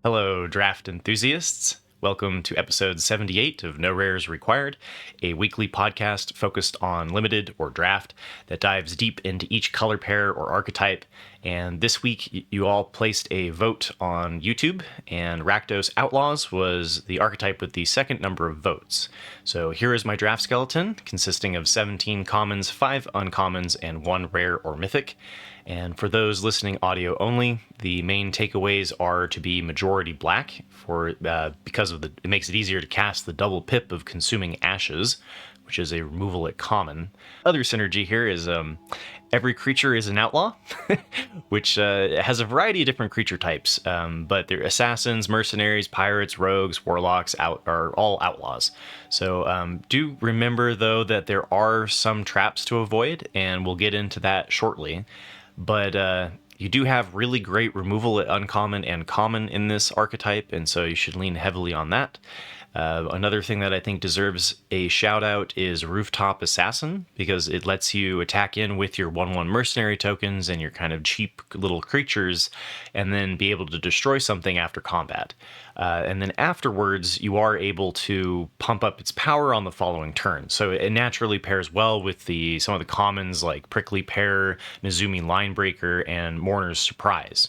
Hello, draft enthusiasts. Welcome to episode 78 of No Rares Required, a weekly podcast focused on limited or draft that dives deep into each color pair or archetype. And this week, you all placed a vote on YouTube, and Rakdos Outlaws was the archetype with the second number of votes. So here is my draft skeleton, consisting of 17 commons, 5 uncommons, and 1 rare or mythic. And for those listening audio only, the main takeaways are to be majority black because it makes it easier to cast the double pip of Consuming Ashes, which is a removal at common. Other synergy here is every creature is an outlaw, which has a variety of different creature types, but they're assassins, mercenaries, pirates, rogues, warlocks are all outlaws. So do remember, though, that there are some traps to avoid, and we'll get into that shortly. But you do have really great removal at uncommon and common in this archetype, and so you should lean heavily on that. Another thing that I think deserves a shout out is Rooftop Assassin, because it lets you attack in with your 1/1 mercenary tokens and your kind of cheap little creatures, and then be able to destroy something after combat. And then afterwards, you are able to pump up its power on the following turn. So it naturally pairs well with some of the commons like Prickly Pear, Nezumi Linebreaker, and Mourner's Surprise.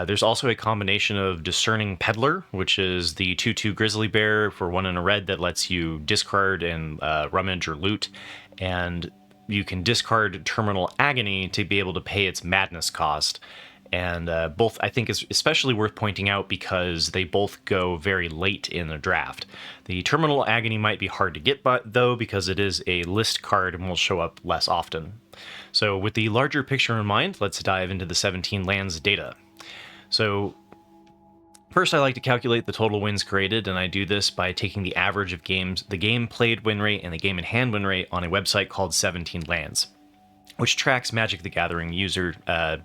There's also a combination of Discerning Peddler, which is the 2/2 Grizzly Bear for 1 and a red that lets you discard and rummage or loot. And you can discard Terminal Agony to be able to pay its madness cost. And both, I think, is especially worth pointing out because they both go very late in the draft. The Terminal Agony might be hard to get, though, because it is a list card and will show up less often. So with the larger picture in mind, let's dive into the 17 lands data. So first, I like to calculate the total wins created, and I do this by taking the average of games, the game played win rate, and the game in hand win rate on a website called 17 Lands, which tracks Magic the Gathering user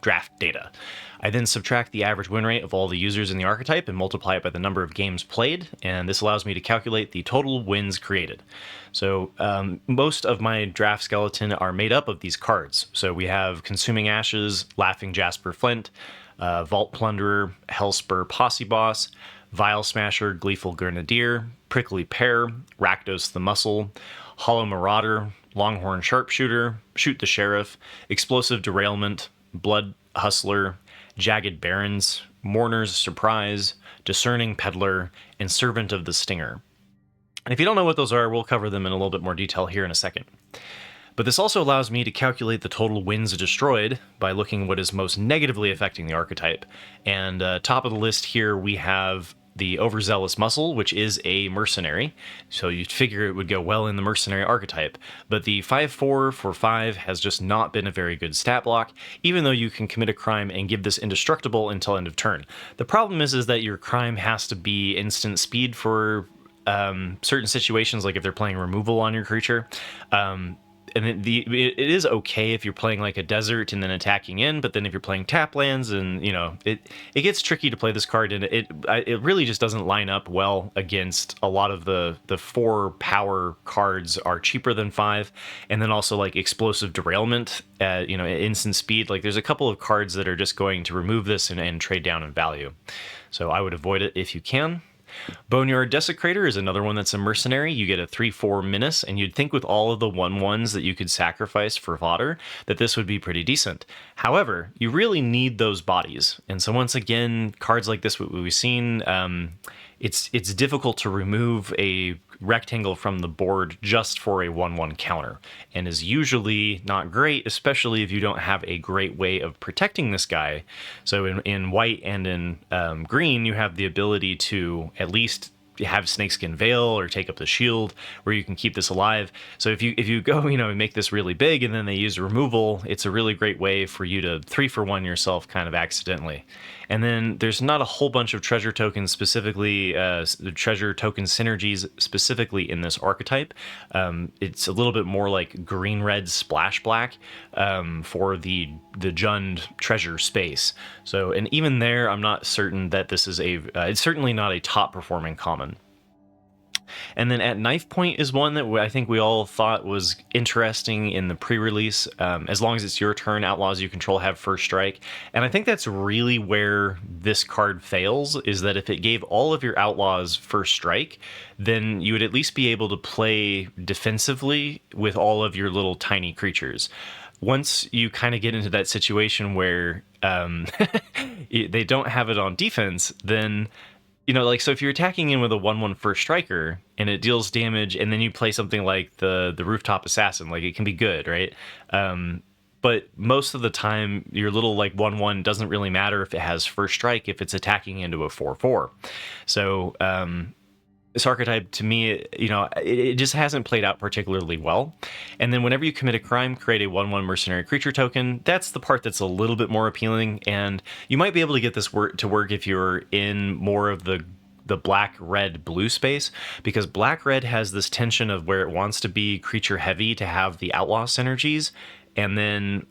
draft data. I then subtract the average win rate of all the users in the archetype and multiply it by the number of games played, and this allows me to calculate the total wins created. So most of my draft skeleton are made up of these cards. So we have Consuming Ashes, Laughing Jasper Flint, Vault Plunderer, Hellspur Posse Boss, Vial Smasher, Gleeful Grenadier, Prickly Pear, Rakdos the Muscle, Hollow Marauder, Longhorn Sharpshooter, Shoot the Sheriff, Explosive Derailment, Blood Hustler, Jagged Barons, Mourner's Surprise, Discerning Peddler, and Servant of the Stinger. And if you don't know what those are, we'll cover them in a little bit more detail here in a second. But this also allows me to calculate the total wins destroyed by looking at what is most negatively affecting the archetype. And top of the list here, we have the Overzealous Muscle, which is a mercenary. So you'd figure it would go well in the mercenary archetype. But the 5/4 for 5 has just not been a very good stat block, even though you can commit a crime and give this indestructible until end of turn. The problem is that your crime has to be instant speed for certain situations, like if they're playing removal on your creature. And it is okay if you're playing like a desert and then attacking in, but then if you're playing tap lands, and it gets tricky to play this card, and it really just doesn't line up well against a lot of the 4 power cards are cheaper than 5, and then also like Explosive Derailment at instant speed. Like there's a couple of cards that are just going to remove this and trade down in value, so I would avoid it if you can. Boneyard Desecrator is another one that's a mercenary. You get a 3/4 menace, and you'd think with all of the 1/1s that you could sacrifice for fodder that this would be pretty decent. However, you really need those bodies. And so once again, cards like this, what we've seen, it's difficult to remove a rectangle from the board just for a 1/1 counter, and is usually not great, especially if you don't have a great way of protecting this guy. So in white and in green, you have the ability to at least have Snakeskin Veil or take up the shield where you can keep this alive. So if you go and make this really big and then they use removal, it's a really great way for you to 3-for-1 yourself kind of accidentally. And then there's not a whole bunch of treasure tokens specifically, the treasure token synergies specifically in this archetype. It's a little bit more like green-red splash black for the Jund treasure space. So, and even there, I'm not certain that this is it's certainly not a top performing common. And then at knife point is one that I think we all thought was interesting in the pre-release. As long as it's your turn, outlaws you control have first strike. And I think that's really where this card fails, is that if it gave all of your outlaws first strike, then you would at least be able to play defensively with all of your little tiny creatures. Once you kind of get into that situation where they don't have it on defense, then, you know, like, so if you're attacking in with a 1/1 first striker and it deals damage, and then you play something like the rooftop assassin, like, it can be good, right? But most of the time, your little like 1/1 doesn't really matter if it has first strike if it's attacking into a 4/4. So this archetype, to me, you know, it just hasn't played out particularly well. And then whenever you commit a crime, create a 1/1 mercenary creature token. That's the part that's a little bit more appealing, and you might be able to get this to work if you're in more of the black, red, blue space, because black red has this tension of where it wants to be creature heavy to have the outlaw synergies. And then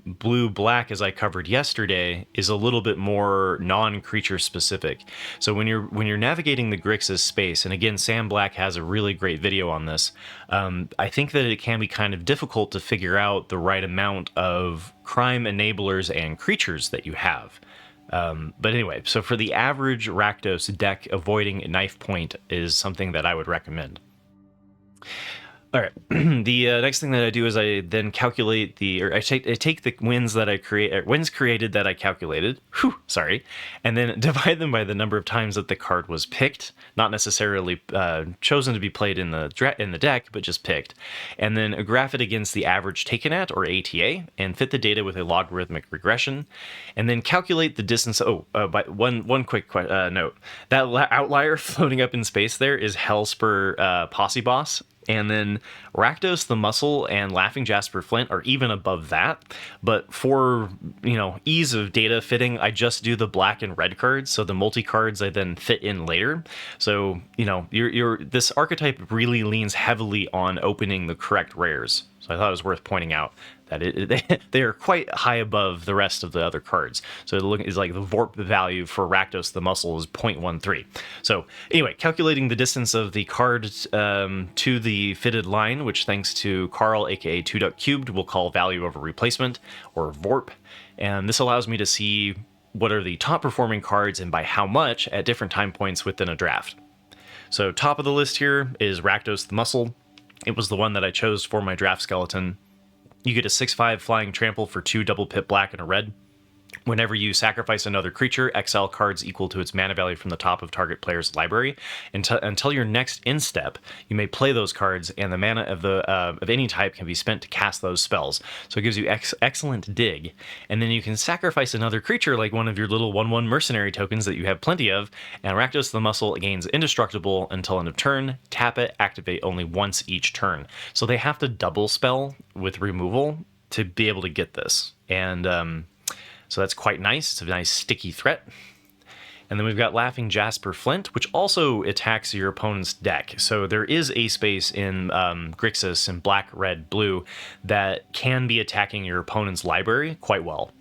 blue black, as I covered yesterday, is a little bit more non-creature specific. So when you're navigating the Grixis space, and again, Sam Black has a really great video on this, I think that it can be kind of difficult to figure out the right amount of crime enablers and creatures that you have. But anyway, so for the average Rakdos deck, avoiding knife point is something that I would recommend. All right. The next thing that I do is I then calculate I take the wins that I create, wins created that I calculated. And then divide them by the number of times that the card was picked, not necessarily chosen to be played in the deck, but just picked. And then graph it against the average taken at, or ATA, and fit the data with a logarithmic regression. And then calculate the distance. But one quick note: that outlier floating up in space there is Hellspur Posse Boss. And then Rakdos the Muscle and Laughing Jasper Flint are even above that. But for, you know, ease of data fitting, I just do the black and red cards. So the multi cards I then fit in later. So, you know, this archetype really leans heavily on opening the correct rares. So I thought it was worth pointing out that they are quite high above the rest of the other cards. So it's like the VORP value for Rakdos the Muscle is 0.13. So anyway, calculating the distance of the card to the fitted line, which thanks to Carl, aka 2Duck Cubed, we'll call value over replacement, or VORP. And this allows me to see what are the top performing cards and by how much at different time points within a draft. So top of the list here is Rakdos the Muscle. It was the one that I chose for my draft skeleton. You get a 6/5 flying trample for 2 double pip black and a red. Whenever you sacrifice another creature, exile cards equal to its mana value from the top of target player's library. Until your next instep, you may play those cards, and the mana of any type can be spent to cast those spells. So it gives you excellent dig. And then you can sacrifice another creature, like one of your little 1/1 mercenary tokens that you have plenty of, and Rakdos the Muscle gains indestructible until end of turn. Tap it, activate only once each turn. So they have to double spell with removal to be able to get this. And so that's quite nice. It's a nice sticky threat. And then we've got Laughing Jasper Flint, which also attacks your opponent's deck. So there is a space in Grixis in black, red, blue that can be attacking your opponent's library quite well.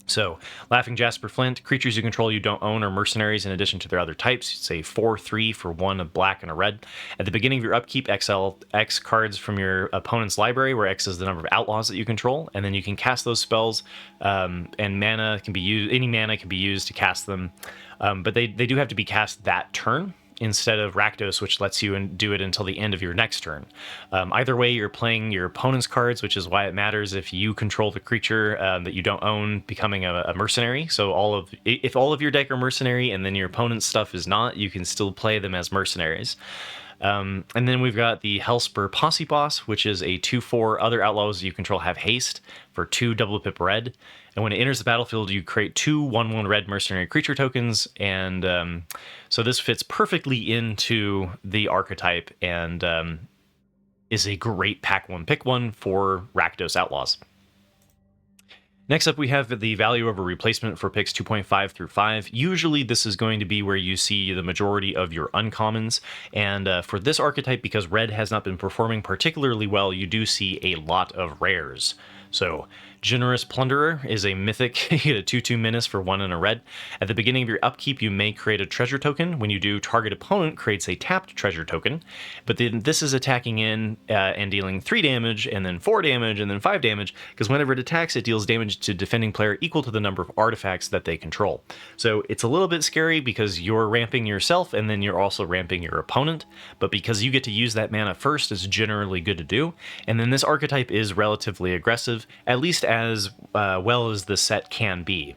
So, Laughing Jasper Flint, creatures you control you don't own are mercenaries in addition to their other types. Say 4/3 for 1 of black and a red. At the beginning of your upkeep, exile X cards from your opponent's library, where X is the number of outlaws that you control, and then you can cast those spells, and mana can be used. Any mana can be used to cast them, but they do have to be cast that turn, instead of Rakdos, which lets you do it until the end of your next turn. Either way, you're playing your opponent's cards, which is why it matters if you control the creature that you don't own becoming a mercenary. So if all of your deck are mercenary and then your opponent's stuff is not, you can still play them as mercenaries. And then we've got the Hellspur Posse Boss, which is a 2/4. Other outlaws you control have haste for 2 double pip red. And when it enters the battlefield, you create 2 1/1 red mercenary creature tokens. And so this fits perfectly into the archetype and is a great pack one, pick one for Rakdos Outlaws. Next up, we have the value over replacement for picks 2.5 through 5. Usually this is going to be where you see the majority of your uncommons. And for this archetype, because red has not been performing particularly well, you do see a lot of rares. So Generous Plunderer is a mythic. You get a 2/2 menace for 1 and a red. At the beginning of your upkeep, you may create a treasure token. When you do, target opponent creates a tapped treasure token. But then this is attacking in and dealing 3 damage, and then 4 damage, and then 5 damage, because whenever it attacks, it deals damage to defending player equal to the number of artifacts that they control. So it's a little bit scary because you're ramping yourself, and then you're also ramping your opponent. But because you get to use that mana first, it's generally good to do. And then this archetype is relatively aggressive, at least as well as the set can be.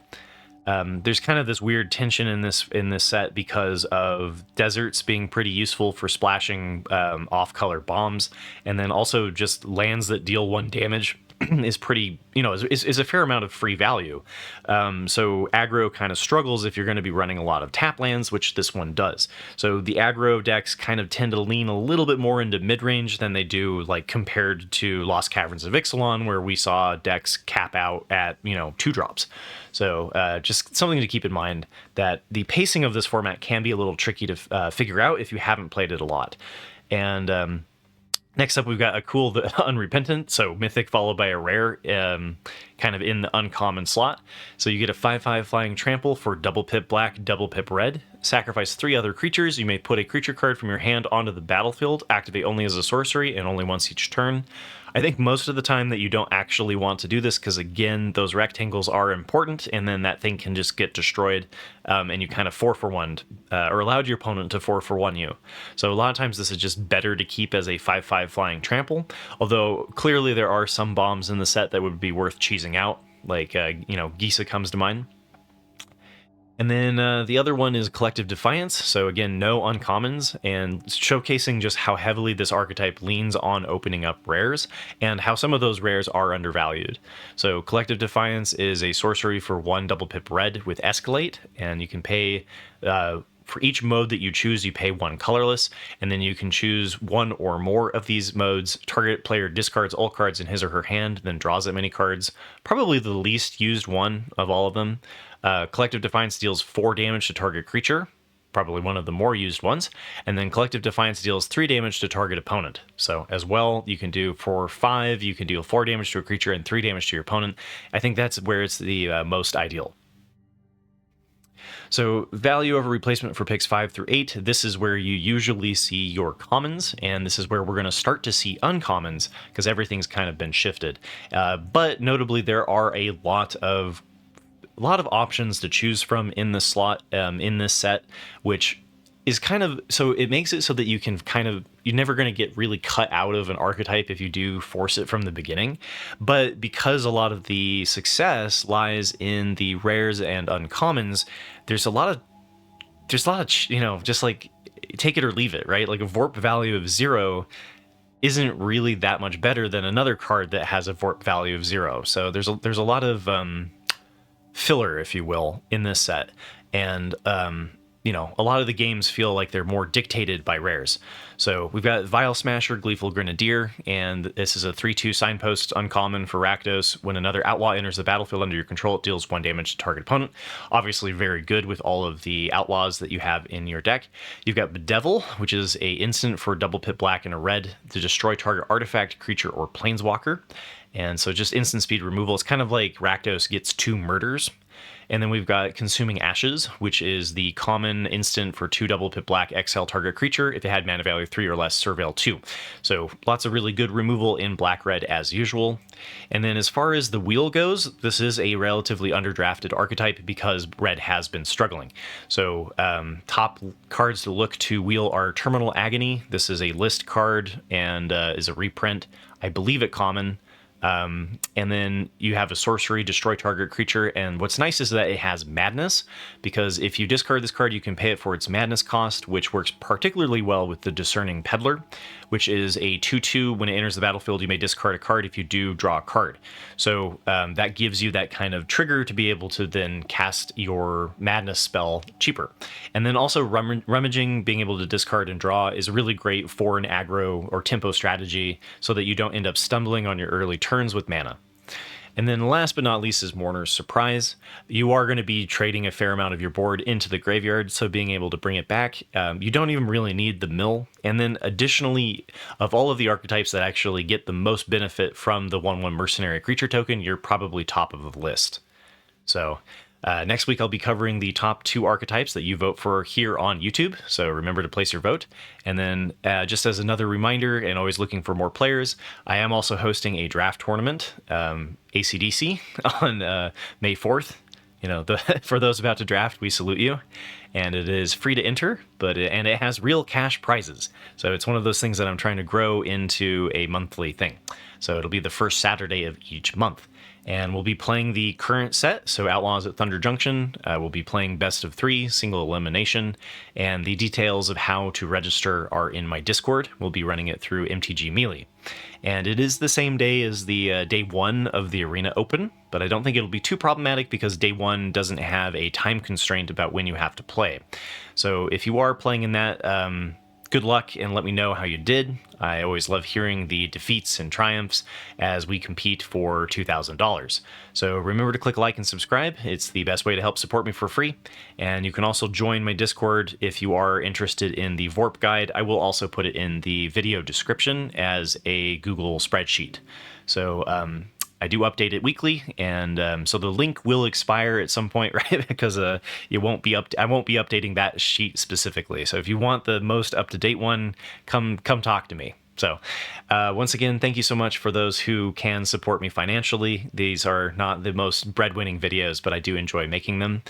There's kind of this weird tension in this set because of deserts being pretty useful for splashing off-color bombs, and then also just lands that deal 1 damage is pretty, is a fair amount of free value. So aggro kind of struggles if you're going to be running a lot of tap lands, which this one does. So the aggro decks kind of tend to lean a little bit more into mid-range than they do like compared to Lost Caverns of Ixalan, where we saw decks cap out at 2 drops. So just something to keep in mind, that the pacing of this format can be a little tricky to figure out if you haven't played it a lot. And next up, we've got a cool Unrepentant, so Mythic followed by a rare, kind of in the uncommon slot. So you get a 5/5 flying trample for double pip black, double pip red. Sacrifice 3 other creatures. You may put a creature card from your hand onto the battlefield, activate only as a sorcery, and only once each turn. I think most of the time that you don't actually want to do this because, again, those rectangles are important, and then that thing can just get destroyed, and you kind of 4-for-1, or allowed your opponent to 4-for-1 you. So a lot of times this is just better to keep as a 5/5 flying trample, although clearly there are some bombs in the set that would be worth cheesing out, like, Gisa comes to mind. And then the other one is Collective Defiance. So again, no uncommons, and showcasing just how heavily this archetype leans on opening up rares and how some of those rares are undervalued. So Collective Defiance is a sorcery for 1 double pip red with Escalate, and you can pay for each mode that you choose, you pay 1 colorless, and then you can choose 1 or more of these modes. Target player discards all cards in his or her hand, then draws that many cards. Probably the least used one of all of them. Collective Defiance deals 4 damage to target creature, probably one of the more used ones, and then Collective Defiance deals 3 damage to target opponent. So as well, you can do for 5, you can deal 4 damage to a creature and 3 damage to your opponent. I think that's where it's the most ideal. So value over replacement for picks 5 through 8, this is where you usually see your commons, and this is where we're going to start to see uncommons, because everything's kind of been shifted. But notably, there are a lot of options to choose from in this slot, in this set, which is kind of, so it makes it so that you can you're never going to get really cut out of an archetype if you do force it from the beginning. But because a lot of the success lies in the rares and uncommons, there's a lot of, just like take it or leave it, right? Like a Vorp value of 0 isn't really that much better than another card that has a Vorp value of 0. So there's a lot of filler, if you will, in this set, and a lot of the games feel like they're more dictated by rares. So we've got Vile Smasher, Gleeful Grenadier, and this is a 3/2 signpost uncommon for Rakdos. When another outlaw enters the battlefield under your control, it deals 1 damage to target opponent. Obviously very good with all of the outlaws that you have in your deck. You've got Bedevil, which is a instant for double pip black and a red to destroy target artifact, creature, or planeswalker. And so just instant speed removal. It's kind of like Rakdos gets 2 murders. And then we've got Consuming Ashes, which is the common instant for 2 double pip black, exile target creature. If it had mana value 3 or less, surveil 2. So lots of really good removal in black-red as usual. And then as far as the wheel goes, this is a relatively underdrafted archetype because red has been struggling. So top cards to look to wheel are Terminal Agony. This is a list card and is a reprint, I believe, at common. And then you have a sorcery, destroy target creature, and what's nice is that it has madness, because if you discard this card, you can pay it for its madness cost, which works particularly well with the Discerning Peddler, which is a 2/2. When it enters the battlefield, you may discard a card. If you do, draw a card. So that gives you that kind of trigger to be able to then cast your madness spell cheaper. And then also rummaging, being able to discard and draw, is really great for an aggro or tempo strategy so that you don't end up stumbling on your early turns with mana. And then last but not least is Mourner's Surprise. You are going to be trading a fair amount of your board into the graveyard, so being able to bring it back, you don't even really need the mill. And then additionally, of all of the archetypes that actually get the most benefit from the 1/1 Mercenary Creature token, you're probably top of the list. So next week, I'll be covering the top 2 archetypes that you vote for here on YouTube. So remember to place your vote. And then just as another reminder, and always looking for more players, I am also hosting a draft tournament, ACDC, on May 4th. You know, for those about to draft, we salute you. And it is free to enter, and it has real cash prizes. So it's one of those things that I'm trying to grow into a monthly thing. So it'll be the first Saturday of each month. And we'll be playing the current set, so Outlaws at Thunder Junction. We'll be playing best of 3, single elimination, and the details of how to register are in my Discord. We'll be running it through MTG Melee. And it is the same day as the day 1 of the Arena Open, but I don't think it'll be too problematic because day 1 doesn't have a time constraint about when you have to play. So if you are playing in that, good luck and let me know how you did. I always love hearing the defeats and triumphs as we compete for $2,000. So remember to click like and subscribe. It's the best way to help support me for free. And you can also join my Discord if you are interested in the VORP guide. I will also put it in the video description as a Google spreadsheet. So I do update it weekly, and so the link will expire at some point, right? Because I won't be updating that sheet specifically. So if you want the most up-to-date one, come talk to me. So once again, thank you so much for those who can support me financially. These are not the most breadwinning videos, but I do enjoy making them.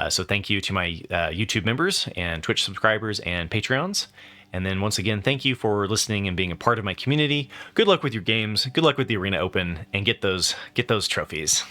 So thank you to my YouTube members and Twitch subscribers and Patreons. And then once again, thank you for listening and being a part of my community. Good luck with your games. Good luck with the Arena Open, and get those trophies.